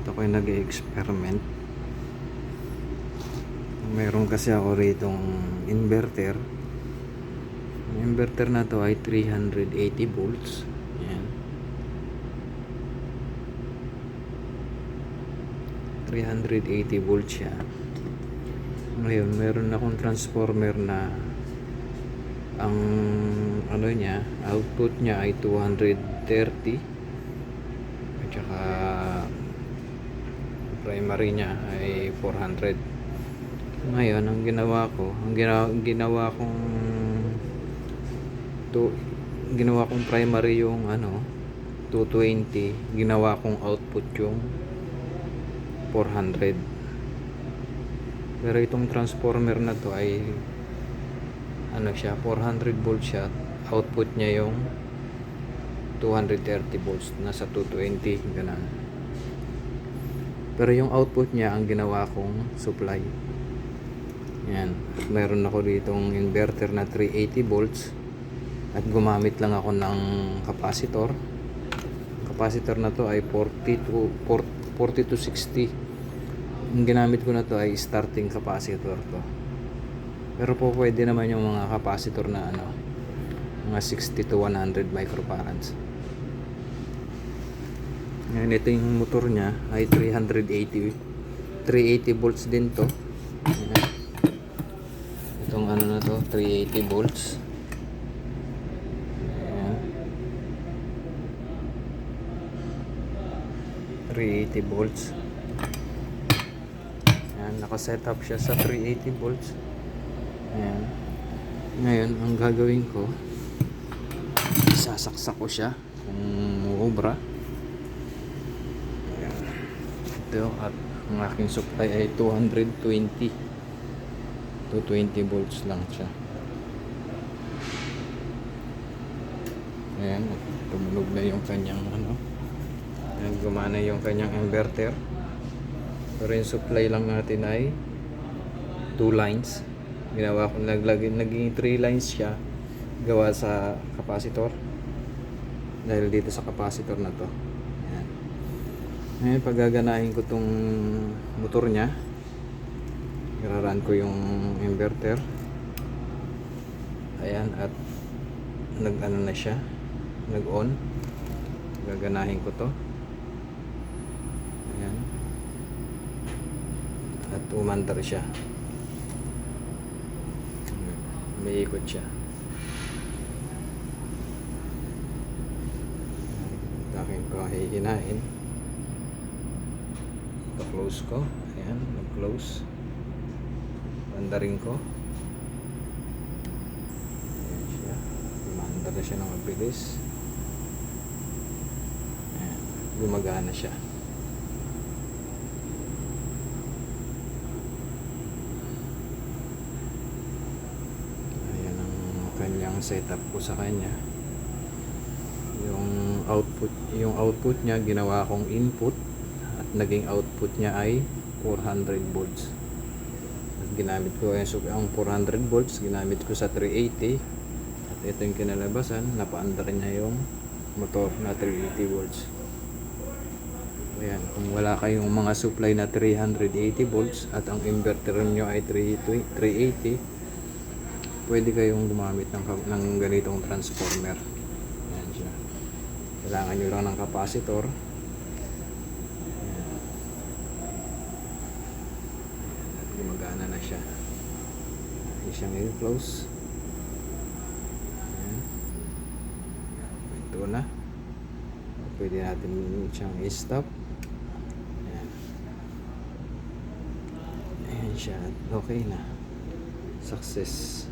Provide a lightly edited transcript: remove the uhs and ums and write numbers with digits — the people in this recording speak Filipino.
At ako'y nag-experiment. Meron kasi ako ritong inverter. Ang inverter na to ay 380 volts. Ayan. 380 volts siya. Ngayon, meron akong transformer na ang ano niya, output niya ay 230 at saka primary niya ay 400. Ngayon, ang ginawa kong primary yung 220, ginawa kong output yung 400. Pero itong transformer na to ay 400 volts siya, output niya yung 230 volts, nasa 220 ganun. Pero yung output niya ang ginawa kong supply. Yan. At meron ako ditong inverter na 380 volts at gumamit lang ako ng capacitor. Ang capacitor na to ay 40 to 60. Ang ginamit ko na to ay starting capacitor to. Pero po pwede naman yung mga capacitor na mga 60 to 100 microfarads. Ngayon, ito yung motor niya ay 380 volts din to. Ayan. Itong na to, 380 volts. Ayan. 380 volts. Ayan, nakaset up siya sa 380 volts. Ayan. Ngayon, ang gagawin ko, sasaksak ko siya kung obra. Ayan. Ito, at ang aking supply ay 220 volts lang siya. Ayan, tumunog na yung kanyang ayan, gumana yung kanyang inverter. Pero yung supply lang natin ay 2 lines. Ginawa ko, naging 3 lines siya gawa sa capacitor, dahil dito sa capacitor na to. Ayan. Ngayon, paggaganahin ko tong motor nya, iraran ko yung inverter. Ayan, at na siya, nag-on. Gaganahin ko to. Ayan. At umandar siya. May ikot siya. Akin ko hihinahin. Close ko. Ayan, nag-close. Andarin ko. Ayan siya. Umandar na siya ng mabilis. Ayan, gumagana siya. Kanyang setup ko sa kanya. Yung output niya ginawa kong input at naging output niya ay 400 volts. At ginamit ko ang 400 volts ginamit ko sa 380 at ito yung kinalabasan, napaandar niya yung motor na 380 volts. Ayan, kung wala kayong mga supply na 380 volts at ang inverter niyo ay 380, pwede kayong gumamit ng ganitong transformer. Ayan siya. Kailangan nyo lang ng capacitor. Ayan. At gumagana na siya. Ayan siyang i-close. Ayan. Ito na. Pwede natin siyang i-stop. Ayan. Ayan siya. Okay na. Success.